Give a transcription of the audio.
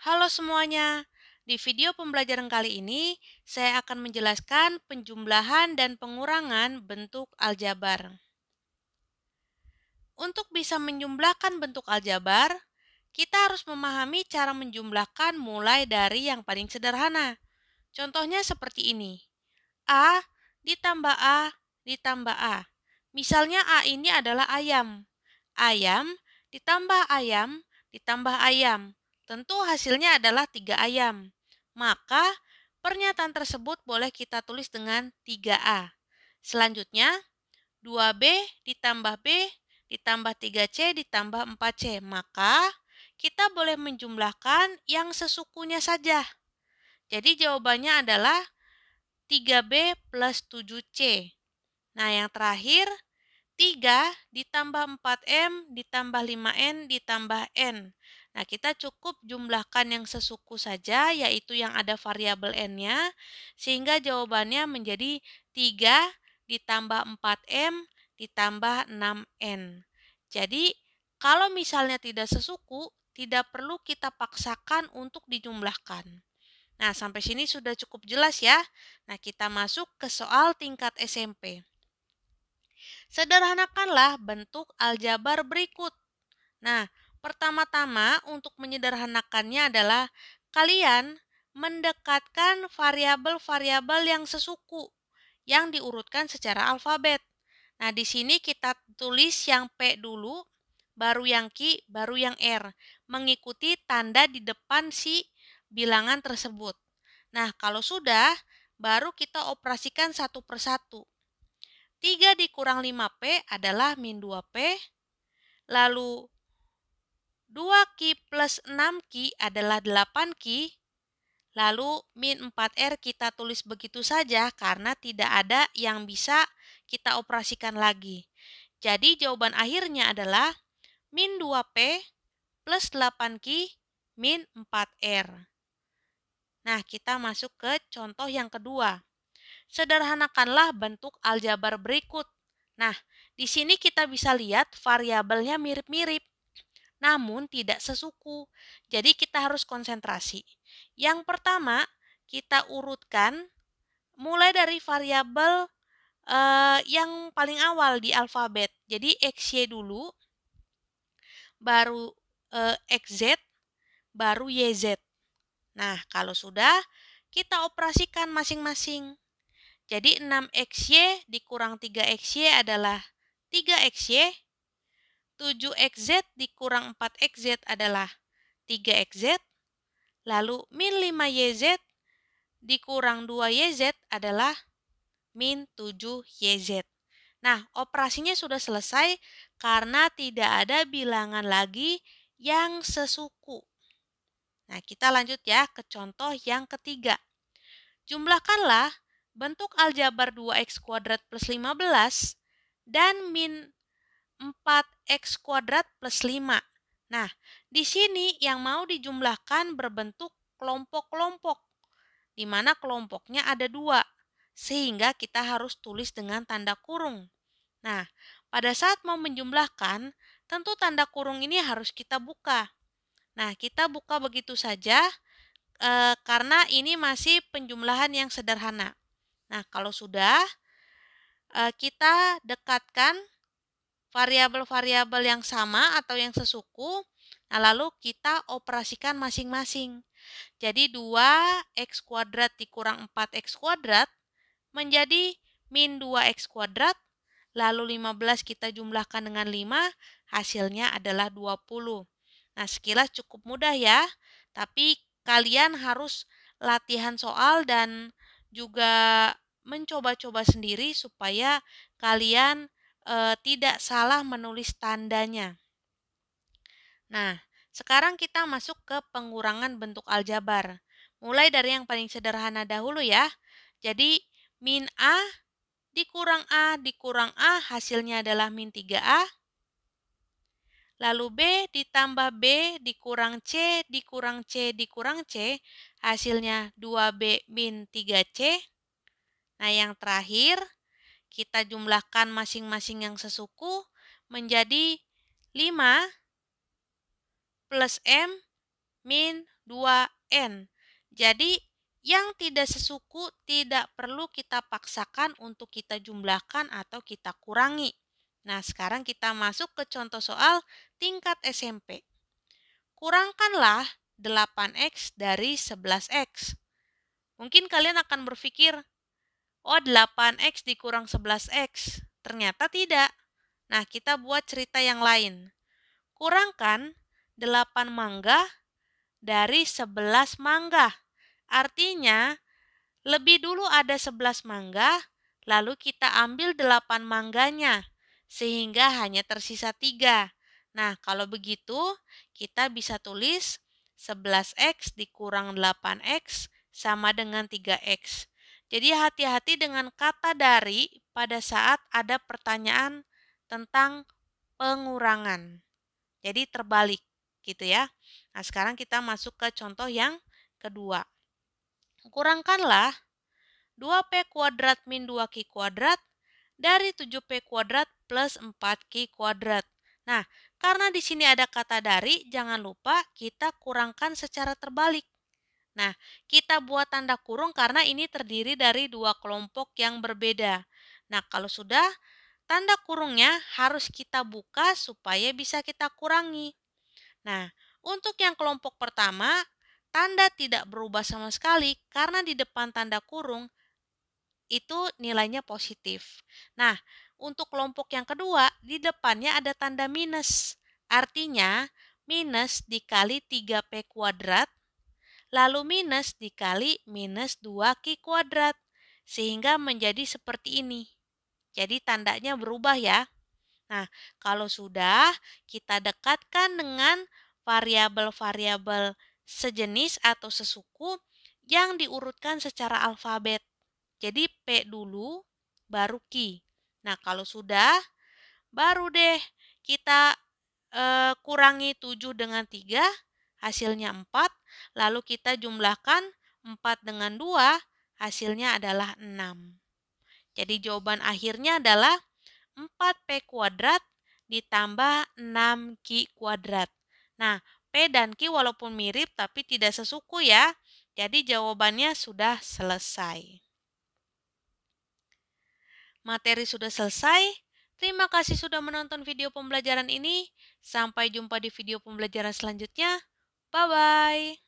Halo semuanya, di video pembelajaran kali ini saya akan menjelaskan penjumlahan dan pengurangan bentuk aljabar. Untuk bisa menjumlahkan bentuk aljabar, kita harus memahami cara menjumlahkan mulai dari yang paling sederhana. Contohnya seperti ini, A ditambah A ditambah A. Misalnya A ini adalah ayam. Ayam ditambah ayam ditambah ayam. Tentu hasilnya adalah 3 ayam. Maka pernyataan tersebut boleh kita tulis dengan 3A. Selanjutnya 2B ditambah B ditambah 3C ditambah 4C. Maka kita boleh menjumlahkan yang sesukunya saja. Jadi jawabannya adalah 3B plus 7C. Nah, yang terakhir 3 ditambah 4M ditambah 5N ditambah N. Nah, kita cukup jumlahkan yang sesuku saja, yaitu yang ada variabel N-nya, sehingga jawabannya menjadi 3 ditambah 4M ditambah 6N. Jadi, kalau misalnya tidak sesuku, tidak perlu kita paksakan untuk dijumlahkan. Nah, sampai sini sudah cukup jelas ya. Nah, kita masuk ke soal tingkat SMP. Sederhanakanlah bentuk aljabar berikut. Nah, pertama-tama untuk menyederhanakannya adalah kalian mendekatkan variabel-variabel yang sesuku yang diurutkan secara alfabet. Nah, di sini kita tulis yang P dulu, baru yang Q, baru yang R, mengikuti tanda di depan si bilangan tersebut. Nah, kalau sudah, baru kita operasikan satu persatu. 3 dikurang 5P adalah min 2P, lalu 2Q plus 6Q adalah 8Q, lalu min 4R kita tulis begitu saja karena tidak ada yang bisa kita operasikan lagi. Jadi jawaban akhirnya adalah min 2P plus 8Q min 4R. Nah, kita masuk ke contoh yang kedua. Sederhanakanlah bentuk aljabar berikut. Nah, di sini kita bisa lihat variabelnya mirip-mirip, namun tidak sesuku. Jadi kita harus konsentrasi. Yang pertama, kita urutkan mulai dari variabel yang paling awal di alfabet. Jadi XY dulu, baru XZ, baru YZ. Nah, kalau sudah, kita operasikan masing-masing. Jadi 6XY dikurang 3XY adalah 3XY, 7XZ dikurang 4XZ adalah 3XZ, lalu min 5YZ dikurang 2YZ adalah min 7YZ. Nah, operasinya sudah selesai karena tidak ada bilangan lagi yang sesuku. Nah, kita lanjut ya ke contoh yang ketiga. Jumlahkanlah bentuk aljabar 2x kuadrat plus 15 dan min 4x kuadrat plus 5. Nah, di sini yang mau dijumlahkan berbentuk kelompok-kelompok, di mana kelompoknya ada 2, sehingga kita harus tulis dengan tanda kurung. Nah, pada saat mau menjumlahkan, tentu tanda kurung ini harus kita buka. Nah, kita buka begitu saja karena ini masih penjumlahan yang sederhana. Nah, kalau sudah, kita dekatkan variabel-variabel yang sama atau yang sesuku, nah lalu kita operasikan masing-masing. Jadi 2x kuadrat dikurang 4x kuadrat menjadi min 2x kuadrat, lalu 15 kita jumlahkan dengan 5, hasilnya adalah 20. Nah, sekilas cukup mudah ya, tapi kalian harus latihan soal dan juga mencoba-coba sendiri supaya kalian tidak salah menulis tandanya. Nah, sekarang kita masuk ke pengurangan bentuk aljabar. Mulai dari yang paling sederhana dahulu ya. Jadi, min A dikurang A hasilnya adalah min 3A. Lalu B ditambah B dikurang C dikurang C dikurang C, hasilnya 2B min 3C. Nah, yang terakhir, kita jumlahkan masing-masing yang sesuku menjadi 5 plus M min 2N. Jadi, yang tidak sesuku tidak perlu kita paksakan untuk kita jumlahkan atau kita kurangi. Nah, sekarang kita masuk ke contoh soal tingkat SMP. Kurangkanlah 8X dari 11X. Mungkin kalian akan berpikir, oh 8X dikurang 11X. Ternyata tidak. Nah, kita buat cerita yang lain. Kurangkan 8 mangga dari 11 mangga. Artinya, lebih dulu ada 11 mangga, lalu kita ambil 8 mangganya, sehingga hanya tersisa 3. Nah, kalau begitu, kita bisa tulis 11X dikurang 8X sama dengan 3X. Jadi hati-hati dengan kata dari pada saat ada pertanyaan tentang pengurangan. Jadi terbalik gitu ya. Nah, sekarang kita masuk ke contoh yang kedua. Kurangkanlah 2P kuadrat min 2Q kuadrat dari 7P kuadrat plus 4Q kuadrat. Nah, karena di sini ada kata dari, jangan lupa kita kurangkan secara terbalik. Nah, kita buat tanda kurung karena ini terdiri dari dua kelompok yang berbeda. Nah, kalau sudah, tanda kurungnya harus kita buka supaya bisa kita kurangi. Nah, untuk yang kelompok pertama, tanda tidak berubah sama sekali karena di depan tanda kurung itu nilainya positif. Nah, untuk kelompok yang kedua, di depannya ada tanda minus. Artinya, minus dikali 3P kuadrat, lalu minus dikali minus 2Q kuadrat. Sehingga menjadi seperti ini. Jadi tandanya berubah ya. Nah, kalau sudah, kita dekatkan dengan variabel-variabel sejenis atau sesuku yang diurutkan secara alfabet. Jadi P dulu, baru Q. Nah, kalau sudah, baru deh kita kurangi 7 dengan 3, hasilnya 4. Lalu kita jumlahkan 4 dengan 2, hasilnya adalah 6. Jadi jawaban akhirnya adalah 4P kuadrat ditambah 6Q kuadrat. Nah, P dan Q walaupun mirip tapi tidak sesuku ya. Jadi jawabannya sudah selesai. Materi sudah selesai. Terima kasih sudah menonton video pembelajaran ini. Sampai jumpa di video pembelajaran selanjutnya. Bye-bye.